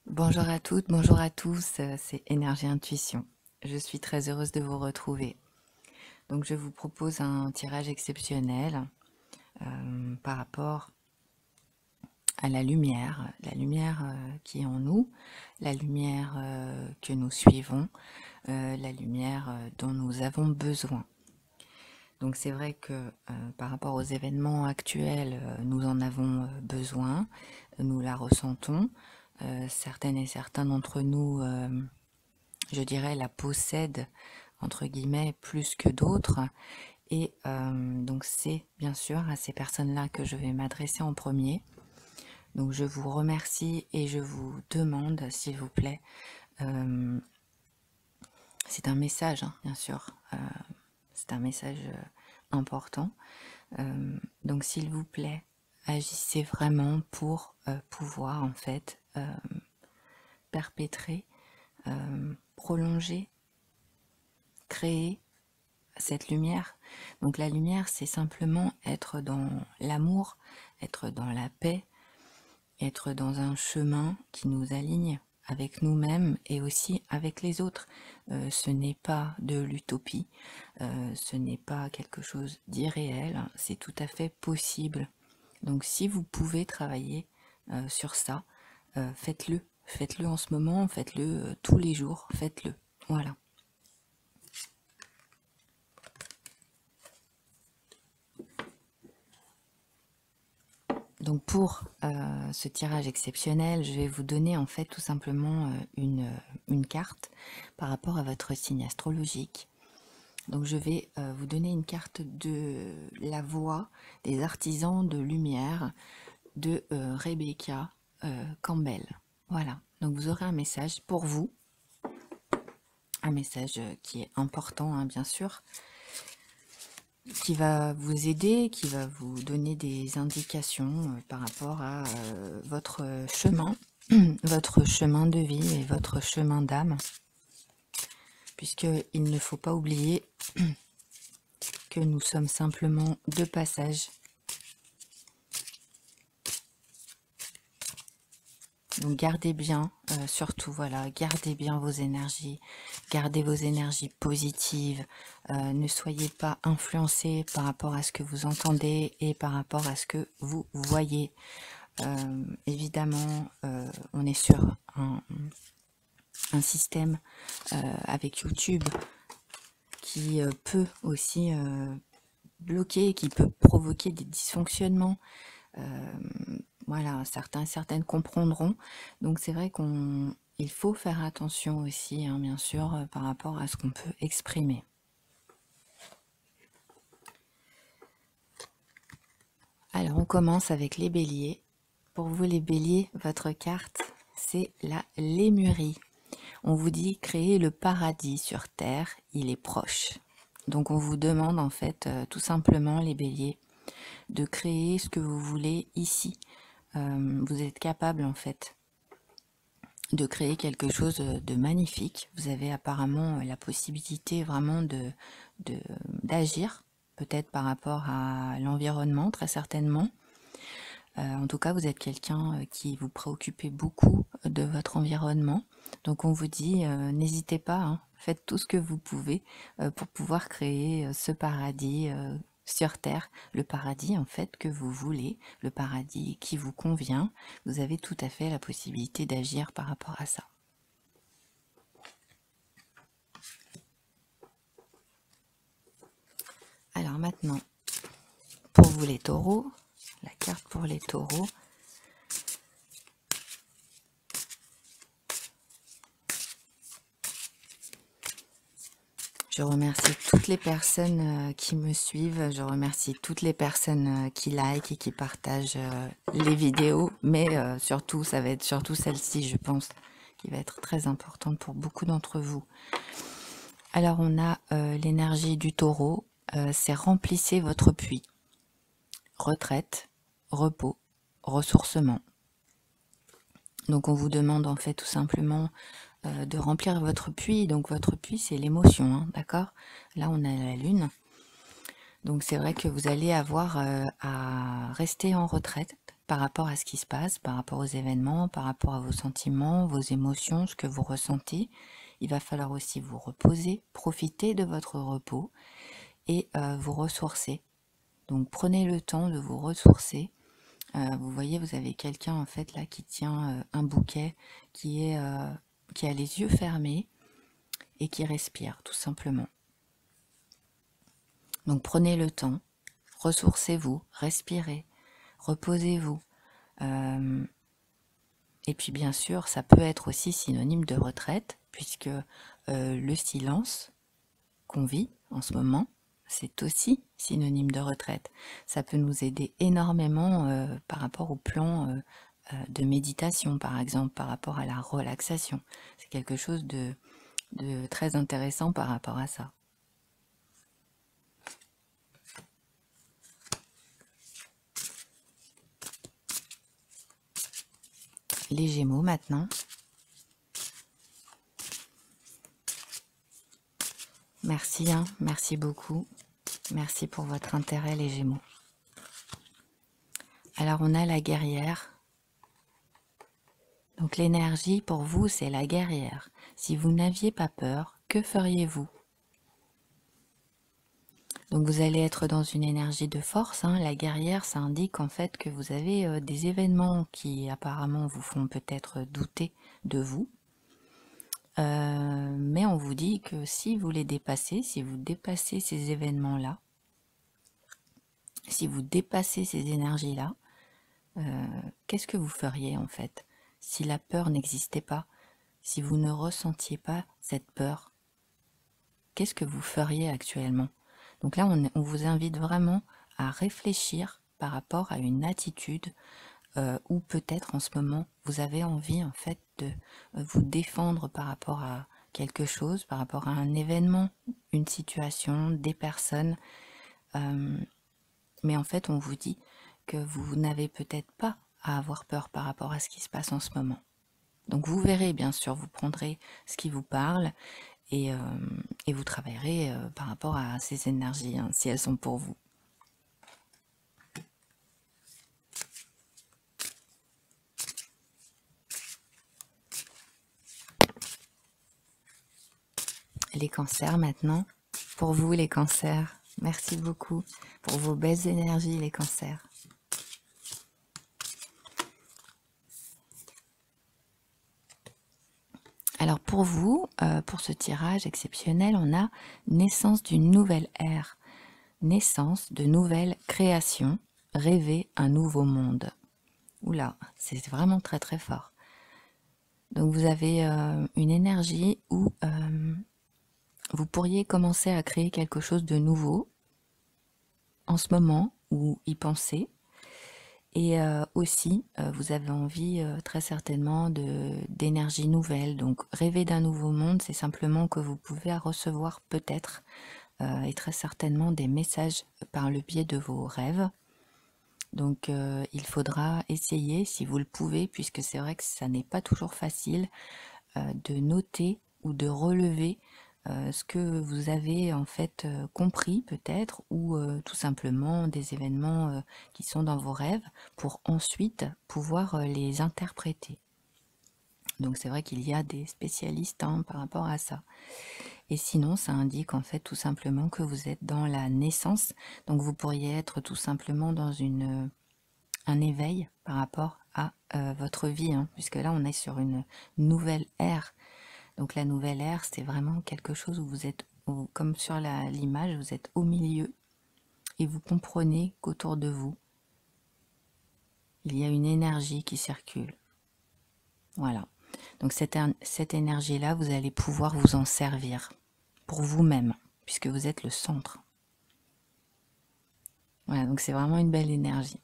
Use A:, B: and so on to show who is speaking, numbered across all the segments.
A: Bonjour à toutes, bonjour à tous, c'est Énergie Intuition. Je suis très heureuse de vous retrouver. Donc je vous propose un tirage exceptionnel par rapport à la lumière qui est en nous, la lumière que nous suivons, la lumière dont nous avons besoin. Donc c'est vrai que par rapport aux événements actuels, nous en avons besoin, nous la ressentons. Certaines et certains d'entre nous, je dirais, la possèdent, entre guillemets, plus que d'autres. Et donc c'est bien sûr à ces personnes-là que je vais m'adresser en premier. Donc je vous remercie et je vous demande, s'il vous plaît, c'est un message, hein, bien sûr, c'est un message important. Donc s'il vous plaît, agissez vraiment pour pouvoir en fait perpétrer, prolonger, créer cette lumière. Donc la lumière, c'est simplement être dans l'amour, être dans la paix, être dans un chemin qui nous aligne avec nous-mêmes et aussi avec les autres. Ce n'est pas de l'utopie, ce n'est pas quelque chose d'irréel, c'est tout à fait possible. Donc si vous pouvez travailler sur ça, faites-le. Faites-le en ce moment, faites-le tous les jours, faites-le. Voilà. Donc pour ce tirage exceptionnel, je vais vous donner en fait tout simplement une carte par rapport à votre signe astrologique. Donc je vais vous donner une carte de la voix des artisans de lumière de Rebecca Campbell. Voilà, donc vous aurez un message pour vous, un message qui est important hein, bien sûr, qui va vous aider, qui va vous donner des indications par rapport à votre chemin, votre chemin de vie et votre chemin d'âme, puisqu'il ne faut pas oublier que nous sommes simplement de passage. Donc gardez bien, surtout voilà, gardez bien vos énergies, gardez vos énergies positives, ne soyez pas influencés par rapport à ce que vous entendez et par rapport à ce que vous voyez. Évidemment, on est sur un système avec YouTube qui peut aussi bloquer, qui peut provoquer des dysfonctionnements. Voilà, certains et certaines comprendront. Donc c'est vrai qu'il faut faire attention aussi, hein, bien sûr, par rapport à ce qu'on peut exprimer. Alors on commence avec les béliers. Pour vous les béliers, votre carte, c'est la lémurie. On vous dit créer le paradis sur terre, il est proche. Donc on vous demande en fait tout simplement les béliers de créer ce que vous voulez ici. Vous êtes capable en fait de créer quelque chose de magnifique. Vous avez apparemment la possibilité vraiment d'agir, peut-être par rapport à l'environnement, très certainement. En tout cas, vous êtes quelqu'un qui vous préoccupez beaucoup de votre environnement. Donc on vous dit, n'hésitez pas, hein, faites tout ce que vous pouvez pour pouvoir créer ce paradis sur Terre. Le paradis en fait que vous voulez, le paradis qui vous convient. Vous avez tout à fait la possibilité d'agir par rapport à ça. Alors maintenant, pour vous les taureaux, la carte pour les taureaux. Je remercie toutes les personnes qui me suivent, je remercie toutes les personnes qui like et qui partagent les vidéos, mais surtout, ça va être surtout celle-ci, je pense, qui va être très importante pour beaucoup d'entre vous. Alors, on a l'énergie du taureau, c'est remplissez votre puits. Retraite, repos, ressourcement. Donc, on vous demande en fait tout simplement de remplir votre puits. Donc votre puits, c'est l'émotion, hein, d'accord? Là, on a la lune. Donc c'est vrai que vous allez avoir à rester en retraite, par rapport à ce qui se passe, par rapport aux événements, par rapport à vos sentiments, vos émotions, ce que vous ressentez. Il va falloir aussi vous reposer, profiter de votre repos et vous ressourcer. Donc prenez le temps de vous ressourcer. Vous voyez, vous avez quelqu'un en fait là qui tient un bouquet, qui a les yeux fermés et qui respire tout simplement. Donc prenez le temps, ressourcez-vous, respirez, reposez-vous. Et puis bien sûr, ça peut être aussi synonyme de retraite, puisque le silence qu'on vit en ce moment, c'est aussi synonyme de retraite. Ça peut nous aider énormément par rapport au plan de méditation, par exemple, par rapport à la relaxation. C'est quelque chose de très intéressant par rapport à ça. Les Gémeaux maintenant. Merci, merci beaucoup. Merci pour votre intérêt les Gémeaux. Alors on a la guerrière. Donc l'énergie pour vous c'est la guerrière. Si vous n'aviez pas peur, que feriez-vous? Donc vous allez être dans une énergie de force. La guerrière, ça indique en fait que vous avez des événements qui apparemment vous font peut-être douter de vous. Mais on vous dit que si vous les dépassez, si vous dépassez ces événements-là, si vous dépassez ces énergies-là, qu'est-ce que vous feriez en fait si la peur n'existait pas, si vous ne ressentiez pas cette peur? Qu'est-ce que vous feriez actuellement? Donc là, on vous invite vraiment à réfléchir par rapport à une attitude où peut-être en ce moment, vous avez envie en fait de vous défendre par rapport à quelque chose, par rapport à un événement, une situation, des personnes. Mais en fait, on vous dit que vous n'avez peut-être pas à avoir peur par rapport à ce qui se passe en ce moment. Donc vous verrez, bien sûr, vous prendrez ce qui vous parle et vous travaillerez par rapport à ces énergies, si elles sont pour vous. Les cancers maintenant. Pour vous les cancers, merci beaucoup pour vos belles énergies les cancers. Alors pour vous, pour ce tirage exceptionnel, on a naissance d'une nouvelle ère, naissance de nouvelles créations, rêver un nouveau monde. Oula, c'est vraiment très très fort. Donc vous avez une énergie où vous pourriez commencer à créer quelque chose de nouveau en ce moment ou y penser. Et aussi, vous avez envie très certainement d'énergie nouvelle. Donc rêver d'un nouveau monde, c'est simplement que vous pouvez recevoir peut-être et très certainement des messages par le biais de vos rêves. Donc il faudra essayer, si vous le pouvez, puisque c'est vrai que ça n'est pas toujours facile, de noter ou de relever ce que vous avez en fait compris peut-être, ou tout simplement des événements qui sont dans vos rêves, pour ensuite pouvoir les interpréter. Donc c'est vrai qu'il y a des spécialistes par rapport à ça. Et sinon, ça indique en fait tout simplement que vous êtes dans la naissance. Donc vous pourriez être tout simplement dans un éveil par rapport à votre vie, puisque là on est sur une nouvelle ère. Donc la nouvelle ère, c'est vraiment quelque chose où vous êtes, comme sur l'image, vous êtes au milieu et vous comprenez qu'autour de vous, il y a une énergie qui circule. Voilà. Donc cette énergie-là, vous allez pouvoir vous en servir pour vous-même, puisque vous êtes le centre. Voilà, donc c'est vraiment une belle énergie.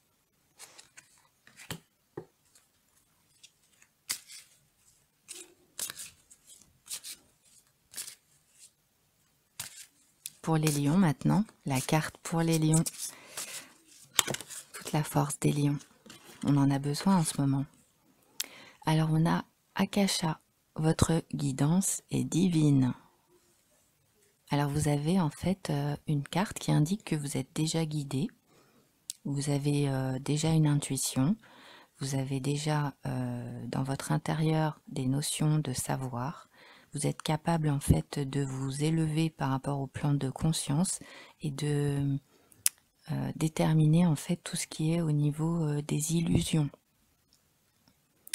A: Pour les lions maintenant, la carte pour les lions, toute la force des lions, on en a besoin en ce moment. Alors on a Akasha, votre guidance est divine. Alors vous avez en fait une carte qui indique que vous êtes déjà guidé, vous avez déjà une intuition, vous avez déjà dans votre intérieur des notions de savoir. Vous êtes capable en fait de vous élever par rapport au plan de conscience et de déterminer en fait tout ce qui est au niveau des illusions.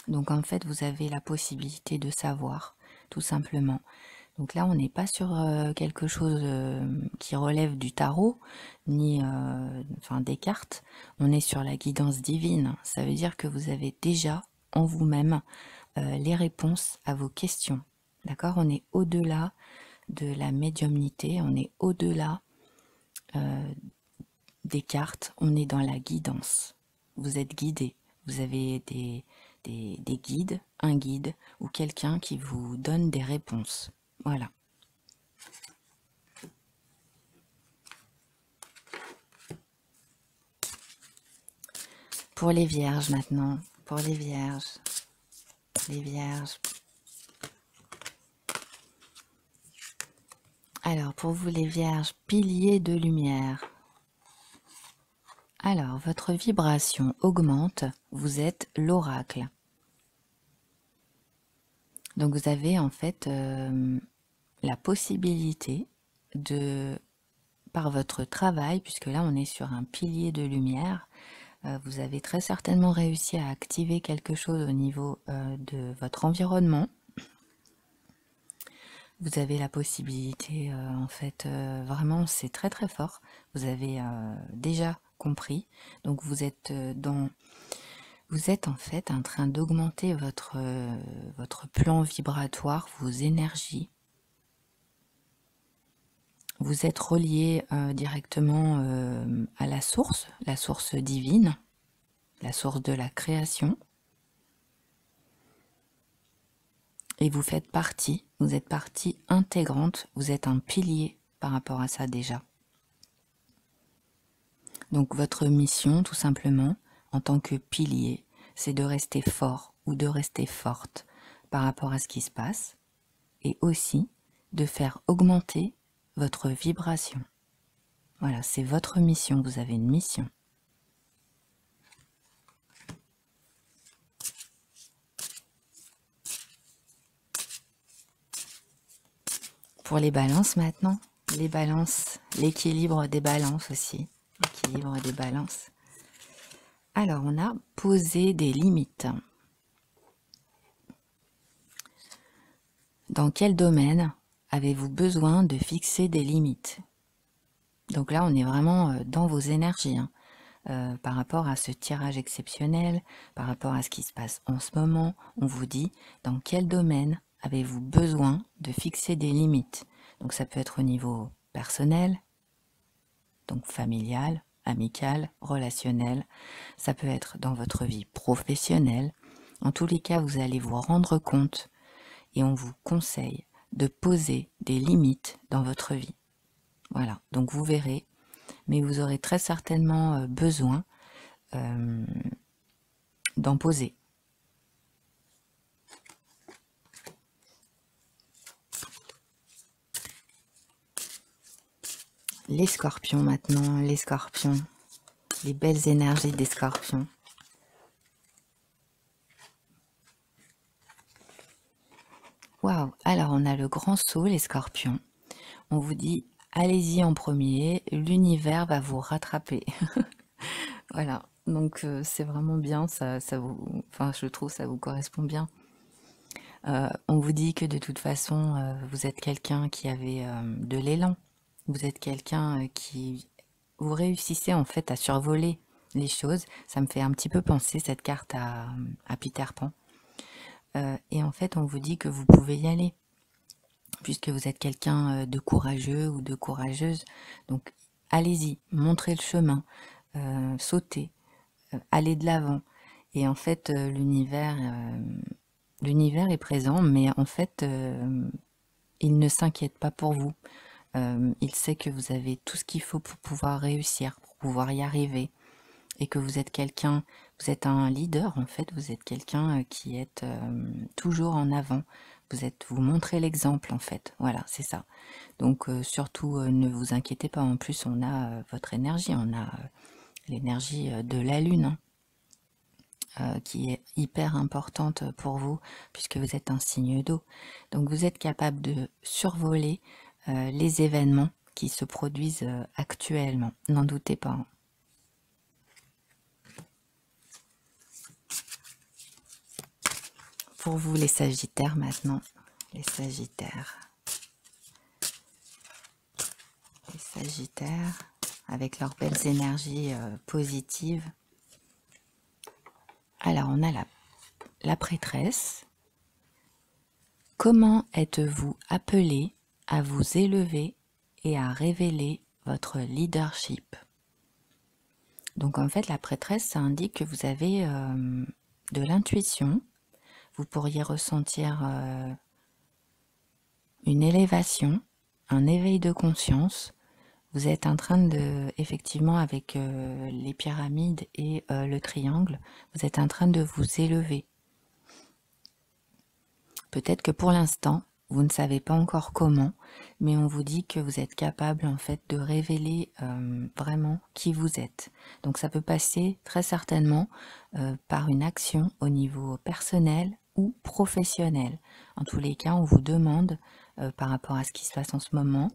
A: Donc en fait vous avez la possibilité de savoir tout simplement. Donc là on n'est pas sur quelque chose qui relève du tarot ni enfin des cartes, on est sur la guidance divine. Ça veut dire que vous avez déjà en vous-même les réponses à vos questions. D'accord? On est au-delà de la médiumnité, on est au-delà des cartes, on est dans la guidance. Vous êtes guidé, vous avez des guides, un guide ou quelqu'un qui vous donne des réponses. Voilà. Pour les vierges maintenant, pour les vierges. Les vierges. Alors, pour vous les vierges, piliers de lumière. Alors, votre vibration augmente, vous êtes l'oracle. Donc, vous avez en fait la possibilité de, par votre travail, puisque là on est sur un pilier de lumière, vous avez très certainement réussi à activer quelque chose au niveau de votre environnement. Vous avez la possibilité, en fait, vraiment, c'est très très fort. Vous avez déjà compris. Donc vous êtes vous êtes en fait en train d'augmenter votre plan vibratoire, vos énergies. Vous êtes relié directement à la source divine, la source de la création. Et vous faites partie, vous êtes partie intégrante, vous êtes un pilier par rapport à ça déjà. Donc votre mission, tout simplement, en tant que pilier, c'est de rester fort ou de rester forte par rapport à ce qui se passe et aussi de faire augmenter votre vibration. Voilà, c'est votre mission, vous avez une mission. Pour les balances maintenant, les balances, l'équilibre des balances aussi, l'équilibre des balances. Alors on a posé des limites. Dans quel domaine avez-vous besoin de fixer des limites? Donc là on est vraiment dans vos énergies, hein. Par rapport à ce tirage exceptionnel, par rapport à ce qui se passe en ce moment, on vous dit dans quel domaine avez-vous besoin de fixer des limites. Donc ça peut être au niveau personnel, donc familial, amical, relationnel, ça peut être dans votre vie professionnelle. En tous les cas, vous allez vous rendre compte et on vous conseille de poser des limites dans votre vie. Voilà, donc vous verrez, mais vous aurez très certainement besoin d'en poser. Les scorpions maintenant, les scorpions, les belles énergies des scorpions. Waouh, alors on a le grand saut, les scorpions. On vous dit, allez-y en premier, l'univers va vous rattraper. Voilà, donc c'est vraiment bien, ça vous, enfin je trouve ça vous correspond bien. On vous dit que de toute façon, vous êtes quelqu'un qui avait de l'élan. Vous êtes quelqu'un qui... Vous réussissez en fait à survoler les choses. Ça me fait un petit peu penser cette carte à Peter Pan. Et en fait, on vous dit que vous pouvez y aller. Puisque vous êtes quelqu'un de courageux ou de courageuse. Donc, allez-y, montrez le chemin, sautez, allez de l'avant. Et en fait, l'univers est présent, mais en fait, il ne s'inquiète pas pour vous. Il sait que vous avez tout ce qu'il faut pour pouvoir réussir, pour pouvoir y arriver. Et que vous êtes quelqu'un, vous êtes un leader en fait, vous êtes quelqu'un qui est toujours en avant. Vous montrez l'exemple en fait, voilà, c'est ça. Donc surtout ne vous inquiétez pas, en plus on a votre énergie, on a l'énergie de la lune. qui est hyper importante pour vous, puisque vous êtes un signe d'eau. Donc vous êtes capable de survoler les événements qui se produisent actuellement, n'en doutez pas, hein. Pour vous les Sagittaires maintenant, les Sagittaires. Les Sagittaires, avec leurs belles énergies positives. Alors on a la prêtresse. Comment êtes-vous appelé à vous élever et à révéler votre leadership? Donc en fait la prêtresse, ça indique que vous avez de l'intuition. Vous pourriez ressentir une élévation, un éveil de conscience. Vous êtes en train de, effectivement, avec les pyramides et le triangle, vous êtes en train de vous élever. Peut-être que pour l'instant, vous ne savez pas encore comment, mais on vous dit que vous êtes capable en fait de révéler vraiment qui vous êtes. Donc ça peut passer très certainement par une action au niveau personnel ou professionnel. En tous les cas, on vous demande, par rapport à ce qui se passe en ce moment,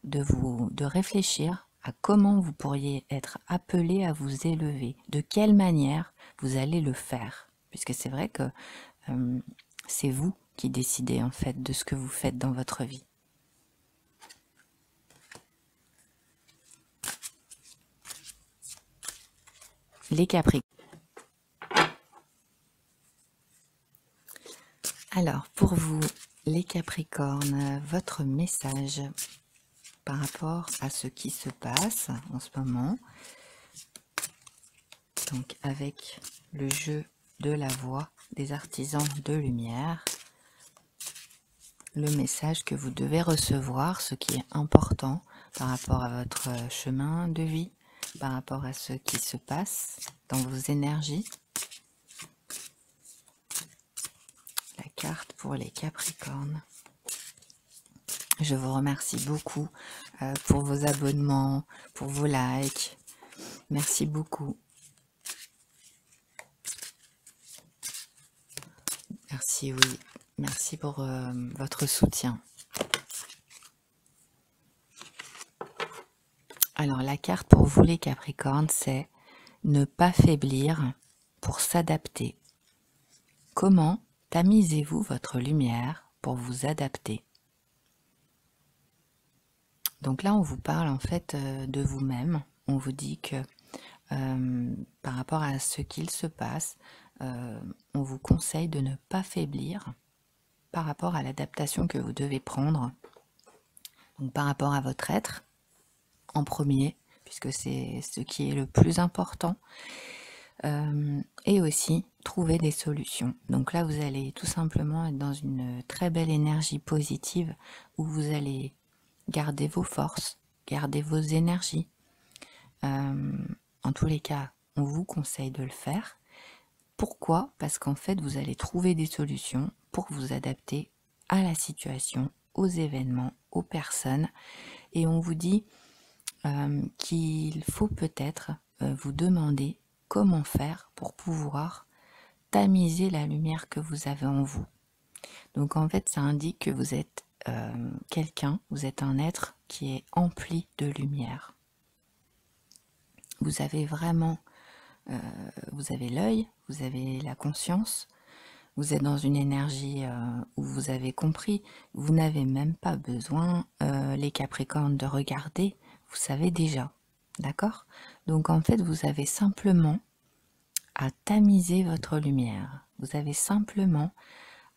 A: de réfléchir à comment vous pourriez être appelé à vous élever, de quelle manière vous allez le faire. Puisque c'est vrai que c'est vous qui décidez en fait de ce que vous faites dans votre vie. Les Capricornes. Alors, pour vous, les Capricornes, votre message par rapport à ce qui se passe en ce moment, donc avec le jeu de la voix des artisans de lumière, le message que vous devez recevoir, ce qui est important par rapport à votre chemin de vie, par rapport à ce qui se passe dans vos énergies. La carte pour les Capricornes. Je vous remercie beaucoup pour vos abonnements, pour vos likes. Merci beaucoup. Merci, oui. Merci pour votre soutien. Alors, la carte pour vous les Capricornes, c'est ne pas faiblir pour s'adapter. Comment tamisez-vous votre lumière pour vous adapter? Donc là, on vous parle en fait de vous-même. On vous dit que par rapport à ce qu'il se passe, on vous conseille de ne pas faiblir par rapport à l'adaptation que vous devez prendre. Donc par rapport à votre être, en premier, puisque c'est ce qui est le plus important, et aussi trouver des solutions. Donc là, vous allez tout simplement être dans une très belle énergie positive où vous allez garder vos forces, garder vos énergies. En tous les cas, on vous conseille de le faire. Pourquoi? Parce qu'en fait, vous allez trouver des solutions pour vous adapter à la situation, aux événements, aux personnes. Et on vous dit qu'il faut peut-être vous demander comment faire pour pouvoir tamiser la lumière que vous avez en vous. Donc en fait, ça indique que vous êtes quelqu'un, vous êtes un être qui est empli de lumière. Vous avez vraiment, vous avez l'œil, vous avez la conscience, vous êtes dans une énergie où vous avez compris, vous n'avez même pas besoin, les Capricornes, de regarder, vous savez déjà, d'accord? Donc en fait, vous avez simplement à tamiser votre lumière, vous avez simplement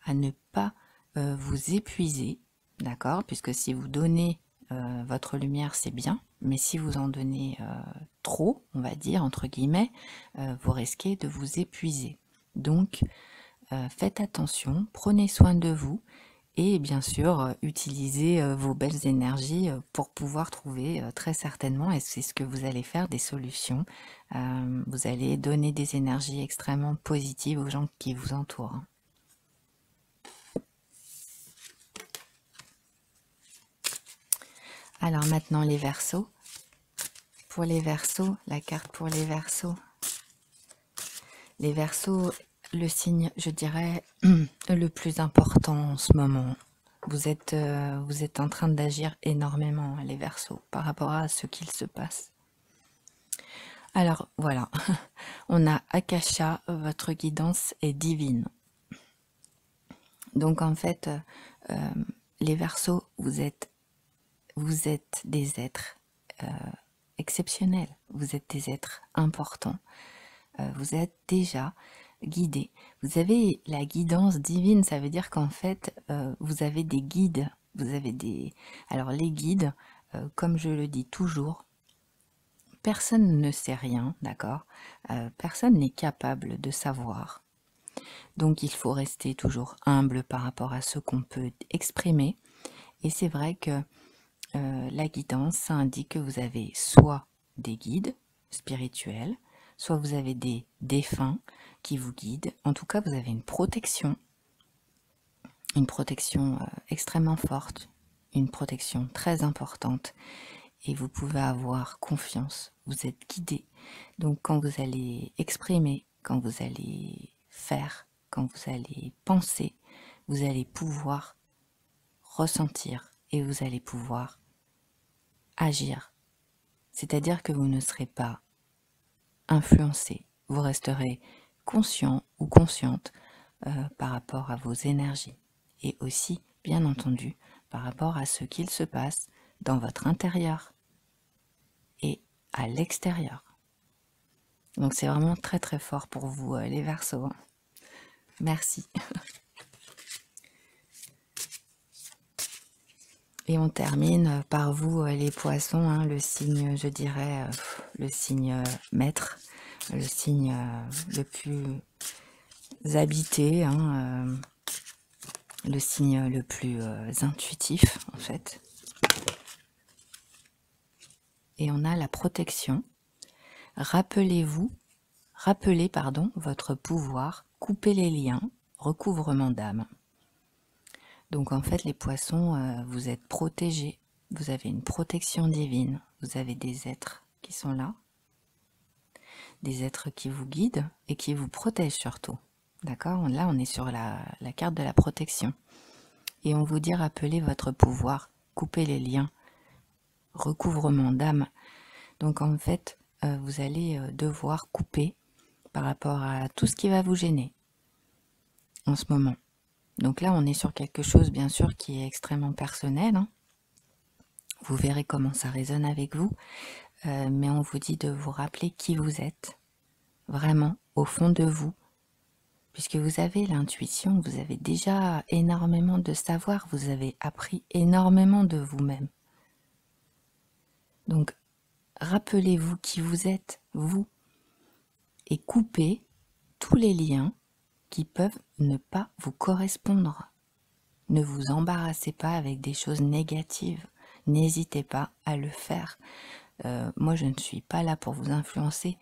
A: à ne pas vous épuiser, d'accord? Puisque si vous donnez votre lumière, c'est bien, mais si vous en donnez trop, on va dire, entre guillemets, vous risquez de vous épuiser. Donc, faites attention, prenez soin de vous et bien sûr, utilisez vos belles énergies pour pouvoir trouver très certainement, et c'est ce que vous allez faire, des solutions. Vous allez donner des énergies extrêmement positives aux gens qui vous entourent. Alors maintenant les Verseaux. Pour les Verseaux, la carte pour les Verseaux. Les Verseaux, le signe, je dirais, le plus important en ce moment. Vous êtes en train d'agir énormément, les Verseaux, par rapport à ce qu'il se passe. Alors, voilà. On a Akasha, votre guidance est divine. Donc, en fait, les Verseaux, vous êtes des êtres exceptionnels. Vous êtes des êtres importants. Vous êtes déjà guidés. Vous avez la guidance divine, ça veut dire qu'en fait, vous avez des guides. Vous avez des... Alors les guides, comme je le dis toujours, personne ne sait rien, d'accord? Personne n'est capable de savoir. Donc il faut rester toujours humble par rapport à ce qu'on peut exprimer. Et c'est vrai que la guidance, ça indique que vous avez soit des guides spirituels, soit vous avez des défunts qui vous guident. En tout cas, vous avez une protection extrêmement forte, une protection très importante. Et vous pouvez avoir confiance, vous êtes guidé. Donc quand vous allez exprimer, quand vous allez faire, quand vous allez penser, vous allez pouvoir ressentir et vous allez pouvoir agir. C'est-à-dire que vous ne serez pas influencé, vous resterez conscient ou consciente par rapport à vos énergies et aussi, bien entendu, par rapport à ce qu'il se passe dans votre intérieur et à l'extérieur. Donc c'est vraiment très très fort pour vous les Verseaux. Merci. Et on termine par vous les Poissons, hein, le signe, je dirais, le signe maître, le signe le plus habité, hein, le signe le plus intuitif en fait. Et on a la protection. Rappelez votre pouvoir, coupez les liens, recouvrement d'âme. Donc en fait les Poissons, vous êtes protégés, vous avez une protection divine, vous avez des êtres qui sont là, des êtres qui vous guident et qui vous protègent surtout. D'accord? Là on est sur la carte de la protection. Et on vous dit rappelez votre pouvoir, coupez les liens, recouvrement d'âme. Donc en fait vous allez devoir couper par rapport à tout ce qui va vous gêner en ce moment. Donc là, on est sur quelque chose, bien sûr, qui est extrêmement personnel. Hein. Vous verrez comment ça résonne avec vous. Mais on vous dit de vous rappeler qui vous êtes, vraiment, au fond de vous. Puisque vous avez l'intuition, vous avez déjà énormément de savoir, vous avez appris énormément de vous-même. Donc, rappelez-vous qui vous êtes, vous, et coupez tous les liens qui peuvent ne pas vous correspondre. Ne vous embarrassez pas avec des choses négatives. N'hésitez pas à le faire. Moi, je ne suis pas là pour vous influencer.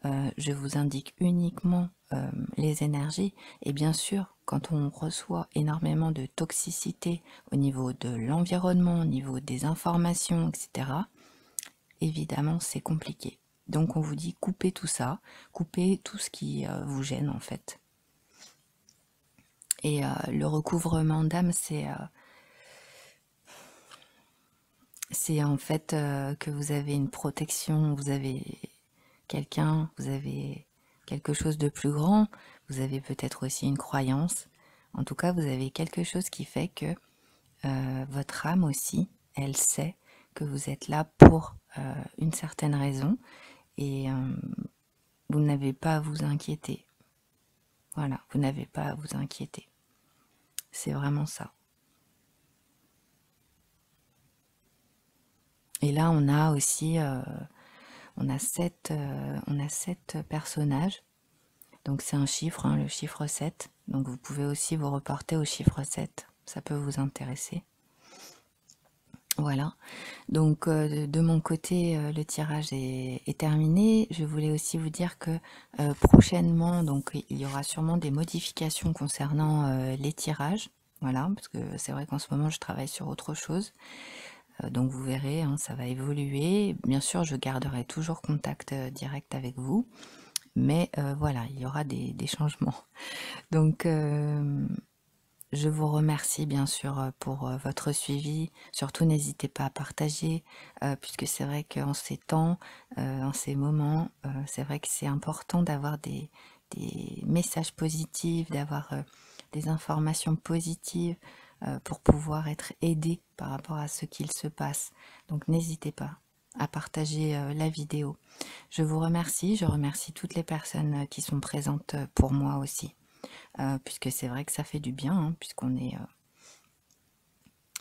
A: Je vous indique uniquement les énergies. Et bien sûr, quand on reçoit énormément de toxicité au niveau de l'environnement, au niveau des informations, etc., évidemment, c'est compliqué. Donc, on vous dit coupez tout ça, coupez tout ce qui vous gêne en fait. Et le recouvrement d'âme, c'est en fait que vous avez une protection, vous avez quelqu'un, vous avez quelque chose de plus grand, vous avez peut-être aussi une croyance. En tout cas, vous avez quelque chose qui fait que votre âme aussi, elle sait que vous êtes là pour une certaine raison et vous n'avez pas à vous inquiéter. Voilà, vous n'avez pas à vous inquiéter. C'est vraiment ça. Et là, on a aussi, on a 7 personnages. Donc c'est un chiffre, hein, le chiffre 7. Donc vous pouvez aussi vous reporter au chiffre 7. Ça peut vous intéresser. Voilà. Donc de mon côté, le tirage est terminé. Je voulais aussi vous dire que prochainement, donc il y aura sûrement des modifications concernant les tirages. Voilà, parce que c'est vrai qu'en ce moment, je travaille sur autre chose. Donc vous verrez, hein, ça va évoluer. Bien sûr, je garderai toujours contact direct avec vous. mais voilà, il y aura des changements. Donc, je vous remercie bien sûr pour votre suivi. Surtout, n'hésitez pas à partager, puisque c'est vrai qu'en ces temps, en ces moments, c'est vrai que c'est important d'avoir des messages positifs, d'avoir des informations positives pour pouvoir être aidé par rapport à ce qu'il se passe. Donc, n'hésitez pas à partager la vidéo. Je vous remercie, je remercie toutes les personnes qui sont présentes pour moi aussi. Puisque c'est vrai que ça fait du bien, hein, puisqu'on est,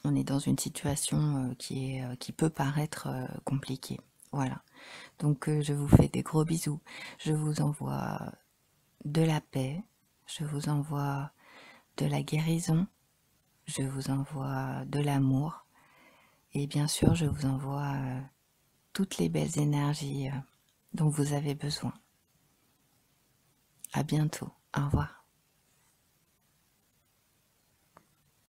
A: on est dans une situation qui peut paraître compliquée. Voilà. Donc je vous fais des gros bisous. Je vous envoie de la paix. Je vous envoie de la guérison. Je vous envoie de l'amour. Et bien sûr, je vous envoie toutes les belles énergies dont vous avez besoin. À bientôt. Au revoir.